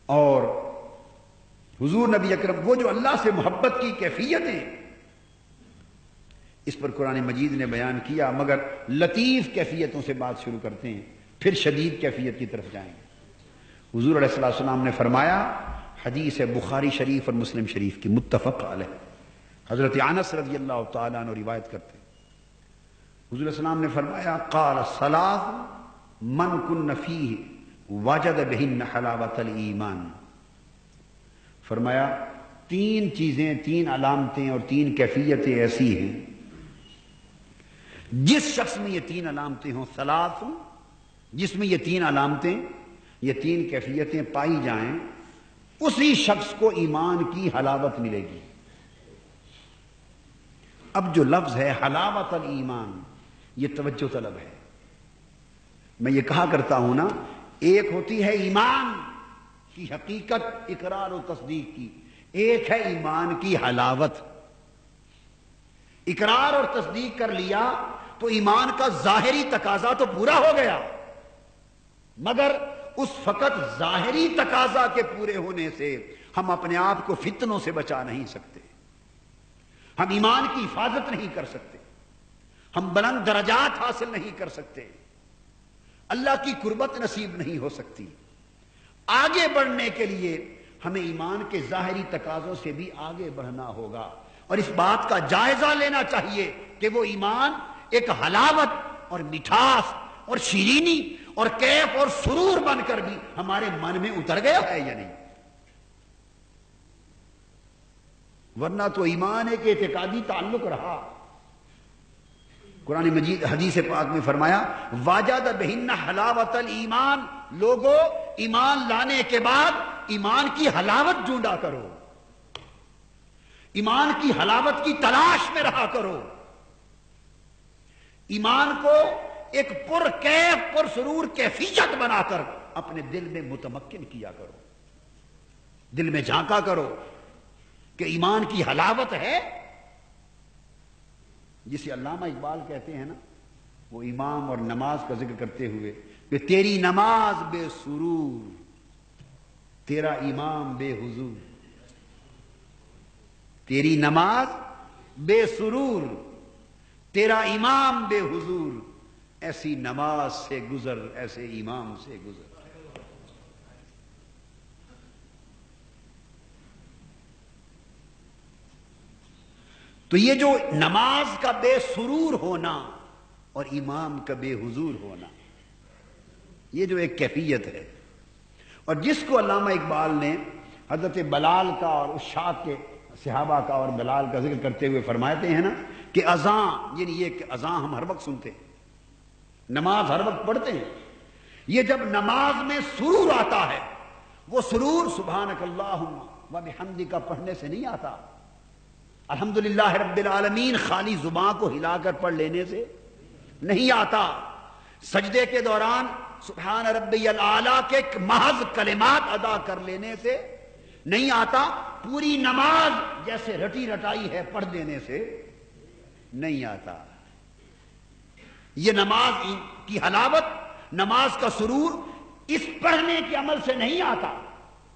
Speaker 1: اور حضور نبی اکرم وہ جو اللہ سے محبت کی کیفیتیں، اس پر قرآن مجید نے بیان کیا، مگر لطیف کیفیتوں سے بات شروع کرتے ہیں، پھر شدید کیفیت کی طرف جائیں گے. حضور علیہ السلام نے فرمایا، حدیث ہے بخاری شریف اور مسلم شریف کی متفق علیہ، حضرت انس رضی اللہ تعالیٰ عنہ روایت کرتے ہیں، حضور علیہ السلام نے فرمایا قال ثلاث من کن فیہ وجد بہن حلاوت الایمان. فرمایا تین چیزیں، تین علامتیں اور تین کیفیتیں ایسی ہیں جس شخص میں یہ تین علامتیں ہوں، ثلاث، جس میں یہ تین علامتیں، یہ تین کیفیتیں پائی جائیں، اسی شخص کو ایمان کی حلاوت ملے گی. اب جو لفظ ہے حلاوت الایمان، یہ توجہ طلب ہے. میں یہ کہا کرتا ہوں نا، ایک ہوتی ہے ایمان کی حقیقت، اقرار و تصدیق کی، ایک ہے ایمان کی حلاوت. اقرار اور تصدیق کر لیا تو ایمان کا ظاہری تقاضا تو پورا ہو گیا، مگر اس فقط ظاہری تقاضا کے پورے ہونے سے ہم اپنے آپ کو فتنوں سے بچا نہیں سکتے، ہم ایمان کی حفاظت نہیں کر سکتے، ہم بلند درجات حاصل نہیں کر سکتے، اللہ کی قربت نصیب نہیں ہو سکتی. آگے بڑھنے کے لیے ہمیں ایمان کے ظاہری تقاضوں سے بھی آگے بڑھنا ہوگا، اور اس بات کا جائزہ لینا چاہیے کہ وہ ایمان ایک حلاوت اور مٹھاس اور شیرینی اور کیف اور سرور بن کر بھی ہمارے من میں اتر گیا ہے یا نہیں. ورنہ تو ایمان ایک اعتقادی تعلق رہا. قرآن مجید حدیث پاک میں فرمایا واجد بہن حلاوت الایمان، لوگو ایمان لانے کے بعد ایمان کی حلاوت ڈھونڈا کرو، ایمان کی حلاوت کی تلاش میں رہا کرو، ایمان کو ایک پر کیف پر سرور کیفیت بنا کر اپنے دل میں متمکن کیا کرو، دل میں جھانکا کرو کہ ایمان کی حلاوت ہے. جسے علامہ اقبال کہتے ہیں نا، وہ امام اور نماز کا ذکر کرتے ہوئے کہ تیری نماز بے سرور، تیرا امام بے حضور. تیری نماز بے سرور، تیرا امام بے حضور، ایسی نماز سے گزر، ایسے امام سے گزر. تو یہ جو نماز کا بے سرور ہونا اور امام کا بے حضور ہونا، یہ جو ایک کیفیت ہے، اور جس کو علامہ اقبال نے حضرت بلال کا اور اس شاخ کے صحابہ کا اور بلال کا ذکر کرتے ہوئے فرماتے ہیں نا کہ اذان، یعنی یہ کہ اذان ہم ہر وقت سنتے ہیں، نماز ہر وقت پڑھتے ہیں، یہ جب نماز میں سرور آتا ہے، وہ سرور سبحانک اللہم و بحمدک پڑھنے سے نہیں آتا، الحمدللہ رب العالمین خالی زبان کو ہلا کر پڑھ لینے سے نہیں آتا، سجدے کے دوران سبحان ربی الاعلیٰ کے محض کلمات ادا کر لینے سے نہیں آتا، پوری نماز جیسے رٹی رٹائی ہے پڑھ دینے سے نہیں آتا. یہ نماز کی حلاوت، نماز کا سرور اس پڑھنے کے عمل سے نہیں آتا.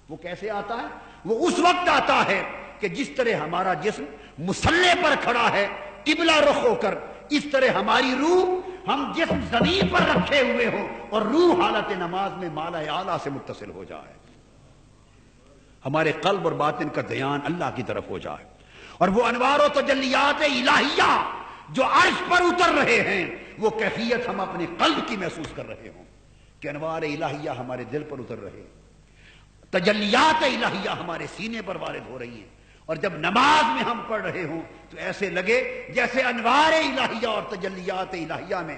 Speaker 1: وہ کیسے آتا ہے؟ وہ اس وقت آتا ہے کہ جس طرح ہمارا جسم مصلے پر کھڑا ہے قبلہ رخ ہو کر، اس طرح ہماری روح، ہم جسم زمین پر رکھے ہوئے ہو اور روح حالت نماز میں مالا اعلیٰ سے متصل ہو جائے، ہمارے قلب اور باطن کا دھیان اللہ کی طرف ہو جائے، اور وہ انوار و تجلیات الہیہ جو عرش پر اتر رہے ہیں، وہ کیفیت ہم اپنے قلب کی محسوس کر رہے ہوں کہ انوار الہیہ ہمارے دل پر اتر رہے ہیں، تجلیات الہیہ ہمارے سینے پر وارد ہو رہی ہیں. اور جب نماز میں ہم پڑھ رہے ہوں تو ایسے لگے جیسے انوار الہیہ اور تجلیات الہیہ میں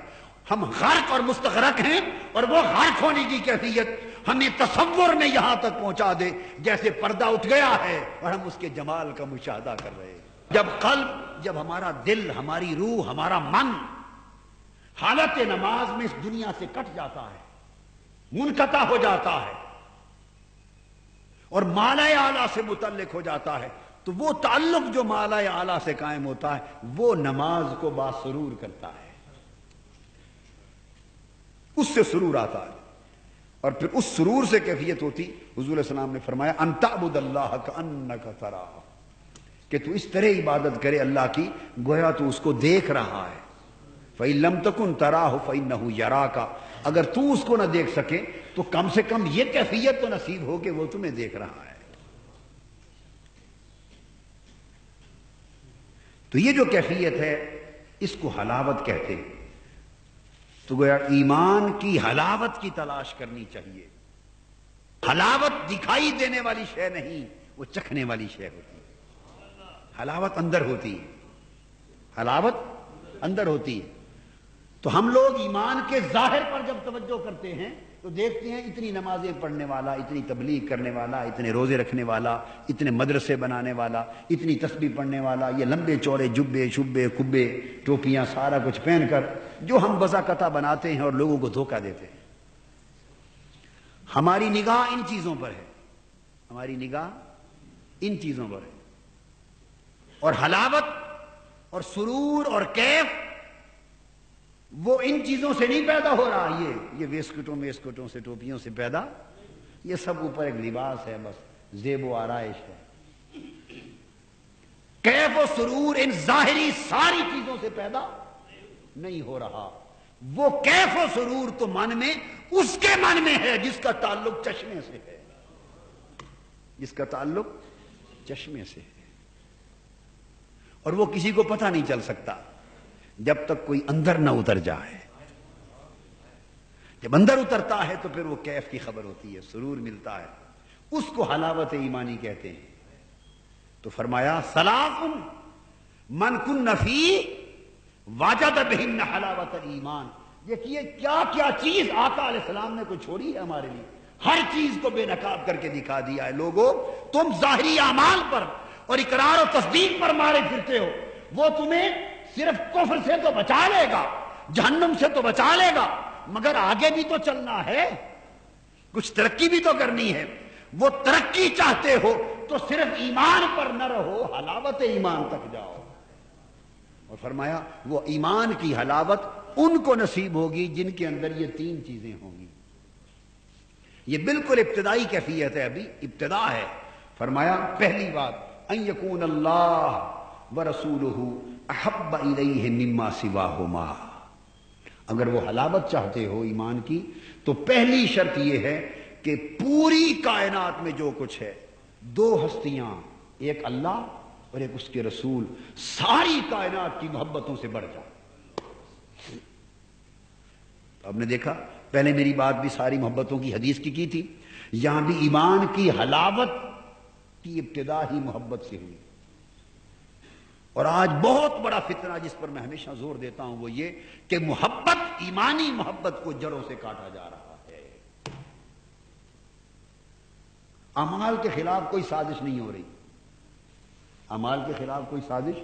Speaker 1: ہم غرق اور مستغرق ہیں، اور وہ غرق ہونے کی کیفیت ہمیں تصور میں یہاں تک پہنچا دے جیسے پردہ اٹھ گیا ہے اور ہم اس کے جمال کا مشاہدہ کر رہے ہیں. جب قلب، جب ہمارا دل، ہماری روح، ہمارا من حالت نماز میں اس دنیا سے کٹ جاتا ہے، منقطع ہو جاتا ہے اور مالا اعلیٰ سے متعلق ہو جاتا ہے، تو وہ تعلق جو مالا اعلیٰ سے قائم ہوتا ہے وہ نماز کو باسرور کرتا ہے، اس سے سرور آتا ہے. اور پھر اس سرور سے کیفیت ہوتی، حضور علیہ السلام نے فرمایا ان تعبد اللہ کأنک تراہ، کہ تو اس طرح عبادت کرے اللہ کی گویا تو اس کو دیکھ رہا ہے. فإن لم تکن تراہ فإنہ یراک، اگر تو اس کو نہ دیکھ سکے تو کم سے کم یہ کیفیت تو نصیب ہو کہ وہ تمہیں دیکھ رہا ہے. تو یہ جو کیفیت ہے اس کو حلاوت کہتے ہیں. تو گویا ایمان کی حلاوت کی تلاش کرنی چاہیے. حلاوت دکھائی دینے والی شے نہیں، وہ چکھنے والی شے ہوتی ہے. حلاوت اندر ہوتی ہے، حلاوت اندر ہوتی ہے. تو ہم لوگ ایمان کے ظاہر پر جب توجہ کرتے ہیں تو دیکھتے ہیں اتنی نمازیں پڑھنے والا، اتنی تبلیغ کرنے والا، اتنے روزے رکھنے والا، اتنے مدرسے بنانے والا، اتنی تسبیح پڑھنے والا، یہ لمبے چوڑے جبے شبے کبے ٹوپیاں سارا کچھ پہن کر جو ہم بذاقتہ بناتے ہیں اور لوگوں کو دھوکہ دیتے ہیں. ہماری نگاہ ان چیزوں پر ہے، ہماری نگاہ ان چیزوں پر ہے. اور حلاوت اور سرور اور کیف وہ ان چیزوں سے نہیں پیدا ہو رہا، یہ ویسکٹوں سے ٹوپیوں سے پیدا، یہ سب اوپر ایک لباس ہے، بس زیب و آرائش ہے. کیف و سرور ان ظاہری ساری چیزوں سے پیدا نہیں ہو رہا. وہ کیف و سرور تو من میں، اس کے من میں ہے جس کا تعلق چشمے سے ہے، جس کا تعلق چشمے سے ہے. اور وہ کسی کو پتہ نہیں چل سکتا جب تک کوئی اندر نہ اتر جائے. جب اندر اترتا ہے تو پھر وہ کیف کی خبر ہوتی ہے، سرور ملتا ہے. اس کو حلاوت ایمانی کہتے ہیں. تو فرمایا سلاس من کن فی وجد بہن حلاوت الایمان. دیکھیے کیا کیا چیز آقا علیہ السلام نے کوئی چھوڑی ہے ہمارے لیے. ہر چیز کو بے نقاب کر کے دکھا دیا ہے. لوگوں تم ظاہری اعمال پر اور اقرار و تصدیق پر مارے پھرتے ہو. وہ تمہیں صرف کفر سے تو بچا لے گا, جہنم سے تو بچا لے گا, مگر آگے بھی تو چلنا ہے, کچھ ترقی بھی تو کرنی ہے. وہ ترقی چاہتے ہو تو صرف ایمان پر نہ رہو, حلاوت ایمان تک جاؤ. اور فرمایا وہ ایمان کی حلاوت ان کو نصیب ہوگی جن کے اندر یہ تین چیزیں ہوں گی. یہ بالکل ابتدائی کیفیت ہے, ابھی ابتدا ہے. فرمایا پہلی بات ان یکون اللہ ورسولہ احب الیہ مما سواہما. اگر وہ حلاوت چاہتے ہو ایمان کی تو پہلی شرط یہ ہے کہ پوری کائنات میں جو کچھ ہے, دو ہستیاں, ایک اللہ اور ایک اس کے رسول, ساری کائنات کی محبتوں سے بڑھ جائے. آپ نے دیکھا پہلے میری بات بھی ساری محبتوں کی حدیث کی تھی, یہاں بھی ایمان کی حلاوت کی ابتدا ہی محبت سے ہوئی. اور آج بہت بڑا فتنہ جس پر میں ہمیشہ زور دیتا ہوں وہ یہ کہ محبت, ایمانی محبت کو جڑوں سے کاٹا جا رہا ہے. اعمال کے خلاف کوئی سازش نہیں ہو رہی, اعمال کے خلاف کوئی سازش,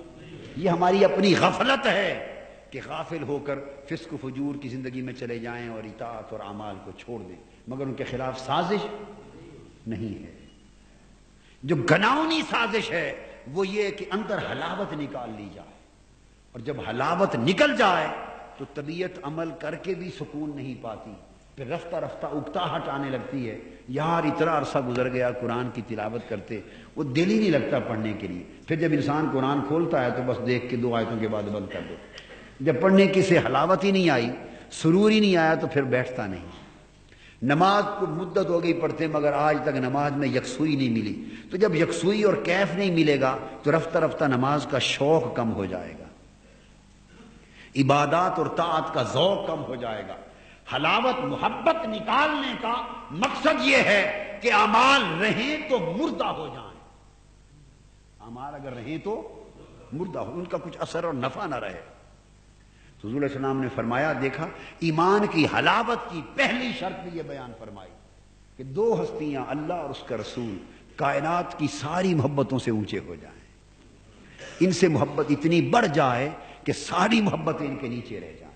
Speaker 1: یہ ہماری اپنی غفلت ہے کہ غافل ہو کر فسق و فجور کی زندگی میں چلے جائیں اور اطاعت اور اعمال کو چھوڑ دیں, مگر ان کے خلاف سازش نہیں ہے. جو گناؤنی سازش ہے وہ یہ کہ اندر حلاوت نکال لی جائے, اور جب حلاوت نکل جائے تو طبیعت عمل کر کے بھی سکون نہیں پاتی, پھر رفتہ رفتہ اکتاہٹ آنے لگتی ہے. یار اتنا عرصہ گزر گیا قرآن کی تلاوت کرتے, وہ دل ہی نہیں لگتا پڑھنے کے لیے. پھر جب انسان قرآن کھولتا ہے تو بس دیکھ کے 2 آیتوں کے بعد بند کر دو. جب پڑھنے کی سے حلاوت ہی نہیں آئی, سرور ہی نہیں آیا تو پھر بیٹھتا نہیں. نماز کو مدت ہو گئی پڑھتے مگر آج تک نماز میں یکسوئی نہیں ملی. تو جب یکسوئی اور کیف نہیں ملے گا تو رفتہ رفتہ نماز کا شوق کم ہو جائے گا, عبادات اور طاعت کا ذوق کم ہو جائے گا. حلاوت محبت نکالنے کا مقصد یہ ہے کہ اعمال رہیں تو مردہ ہو جائیں. اعمال اگر رہیں تو مردہ ہو, ان کا کچھ اثر اور نفع نہ رہے. حضور علیہ السلام نے فرمایا, دیکھا ایمان کی حلاوت کی پہلی شرط بھی یہ بیان فرمائی کہ 2 ہستیاں, اللہ اور اس کا رسول, کائنات کی ساری محبتوں سے اونچے ہو جائیں, ان سے محبت اتنی بڑھ جائے کہ ساری محبتیں ان کے نیچے رہ جائیں.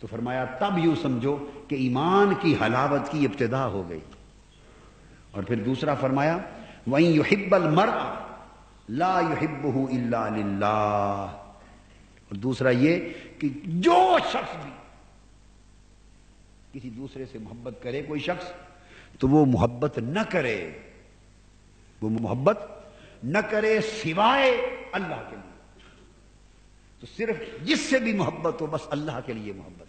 Speaker 1: تو فرمایا تب یوں سمجھو کہ ایمان کی حلاوت کی ابتدا ہو گئی. اور پھر دوسرا فرمایا وَإِن يُحِبَّ الْمَرْءَ لَا يُحِبُّهُ إِلَّا لِلَّهِ. اور دوسرا یہ کہ جو شخص بھی کسی دوسرے سے محبت کرے, کوئی شخص, تو وہ محبت نہ کرے, وہ محبت نہ کرے سوائے اللہ کے لیے. تو صرف جس سے بھی محبت ہو بس اللہ کے لیے محبت.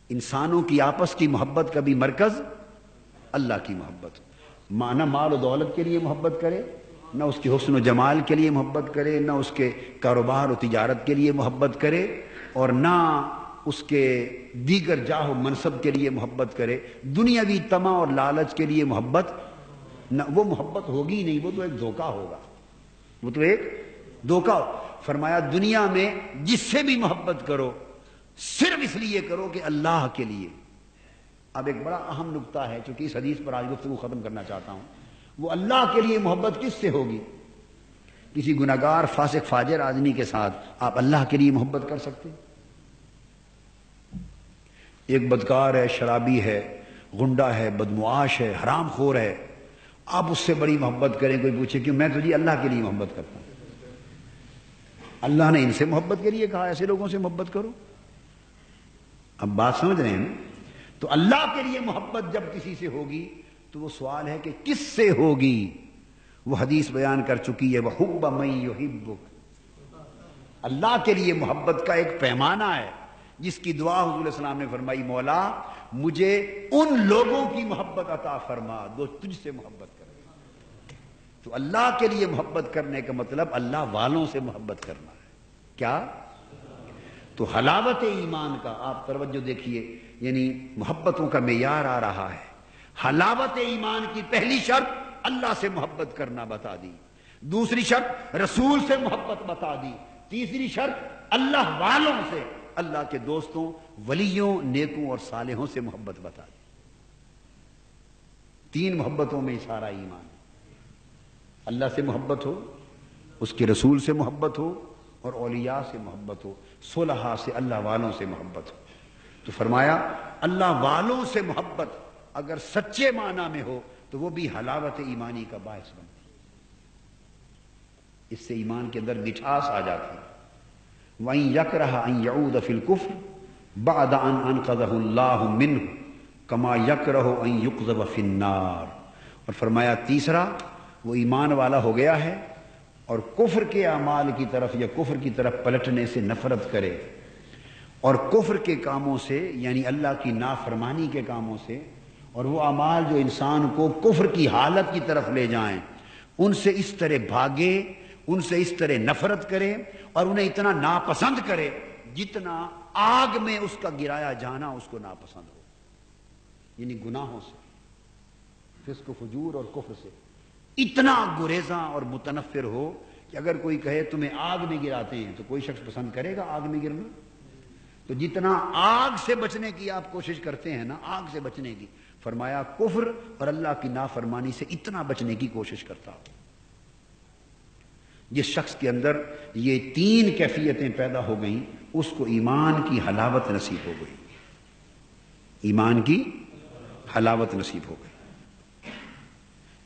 Speaker 1: انسانوں کی آپس کی محبت کا بھی مرکز اللہ کی محبت. نہ مال و دولت کے لیے محبت کرے, نہ اس کے حسن و جمال کے لیے محبت کرے, نہ اس کے کاروبار و تجارت کے لیے محبت کرے, اور نہ اس کے دیگر جاہ و منصب کے لیے محبت کرے. دنیاوی طمع اور لالچ کے لیے محبت نہ, وہ محبت ہوگی نہیں, وہ تو ایک دھوکہ ہوگا, وہ تو ایک دھوکہ. فرمایا دنیا میں جس سے بھی محبت کرو صرف اس لیے کرو کہ اللہ کے لیے. اب ایک بڑا اہم نقطہ ہے, چونکہ اس حدیث پر آج گفتگو ختم کرنا چاہتا ہوں. وہ اللہ کے لیے محبت کس سے ہوگی؟ کسی گناہگار فاسق فاجر آدمی کے ساتھ آپ اللہ کے لیے محبت کر سکتے؟ ایک بدکار ہے, شرابی ہے, غنڈہ ہے, بدمعاش ہے, حرام خور ہے, آپ اس سے بڑی محبت کریں, کوئی پوچھے کیوں؟ میں تو جی اللہ کے لیے محبت کرتا ہوں. اللہ نے ان سے محبت کے لیے کہا ایسے لوگوں سے محبت کرو. اب بات سمجھ رہے ہیں؟ تو اللہ کے لیے محبت جب کسی سے ہوگی تو وہ سوال ہے کہ کس سے ہوگی. وہ حدیث بیان کر چکی ہے وَحُبَّ مَن يُحِبُّكَ. اللہ کے لیے محبت کا ایک پیمانہ ہے جس کی دعا حضور علیہ السلام نے فرمائی, مولا مجھے ان لوگوں کی محبت عطا فرما جو تجھ سے محبت کرے. تو اللہ کے لیے محبت کرنے کا مطلب اللہ والوں سے محبت کرنا ہے. کیا؟ تو حلاوت ایمان کا آپ توجہ دیکھیے, یعنی محبتوں کا معیار آ رہا ہے. حلاوت ایمان کی پہلی شرط اللہ سے محبت کرنا بتا دی، دوسری شرط رسول سے محبت بتا دی، تیسری شرط اللہ والوں سے، اللہ کے دوستوں، ولیوں، نیکوں اور صالحوں سے محبت بتا دی۔ تین محبتوں میں سارا ایمان ہے، اللہ سے محبت ہو، اس کے رسول سے محبت ہو، اور اولیاء سے محبت ہو، صلحاء سے، اللہ والوں سے محبت ہو۔ تو فرمایا اللہ والوں سے محبت اگر سچے معنی میں ہو تو وہ بھی حلاوت ایمانی کا باعث بنتی، اس سے ایمان کے اندر مٹھاس آ جاتی ہے۔ وَإِن يَكْرَهَ أَن يَعُودَ فِي الْكُفْرِ بَعْدَ أَنْ أَنْقَذَهُ اللَّهُ مِنْهُ كَمَا يَكْرَهُ أَن يُقْذَفَ فِي النَّارِ۔ اور فرمایا تیسرا، وہ ایمان والا ہو گیا ہے اور کفر کے اعمال کی طرف یا کفر کی طرف پلٹنے سے نفرت کرے، اور کفر کے کاموں سے یعنی اللہ کی نافرمانی کے کاموں سے، اور وہ اعمال جو انسان کو کفر کی حالت کی طرف لے جائیں، ان سے اس طرح بھاگے، ان سے اس طرح نفرت کرے اور انہیں اتنا ناپسند کرے جتنا آگ میں اس کا گرایا جانا اس کو ناپسند ہو، یعنی گناہوں سے، فسق و فجور اور کفر سے اتنا گریزاں اور متنفر ہو کہ اگر کوئی کہے تمہیں آگ میں گراتے ہیں تو کوئی شخص پسند کرے گا آگ میں گرنا؟ تو جتنا آگ سے بچنے کی آپ کوشش کرتے ہیں نا، آگ سے بچنے کی، فرمایا کفر اور اللہ کی نافرمانی سے اتنا بچنے کی کوشش کرتا ہو۔ جس شخص کے اندر یہ تین کیفیتیں پیدا ہو گئیں اس کو ایمان کی حلاوت نصیب ہو گئی، ایمان کی حلاوت نصیب ہو گئی۔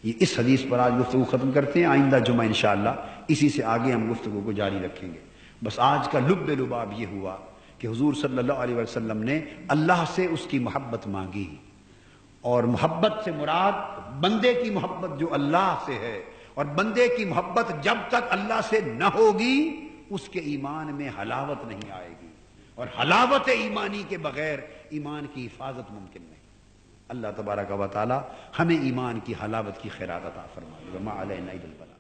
Speaker 1: یہ اس حدیث پر آج گفتگو ختم کرتے ہیں، آئندہ جمعہ انشاءاللہ اسی سے آگے ہم گفتگو کو جاری رکھیں گے۔ بس آج کا لب لباب یہ ہوا کہ حضور صلی اللہ علیہ وسلم نے اللہ سے اس کی محبت مانگی، اور محبت سے مراد بندے کی محبت جو اللہ سے ہے، اور بندے کی محبت جب تک اللہ سے نہ ہوگی اس کے ایمان میں حلاوت نہیں آئے گی، اور حلاوت ایمانی کے بغیر ایمان کی حفاظت ممکن نہیں۔ اللہ تبارک و تعالی ہمیں ایمان کی حلاوت کی خیرات عطا فرمائے۔ وما علینا الا البلاغ۔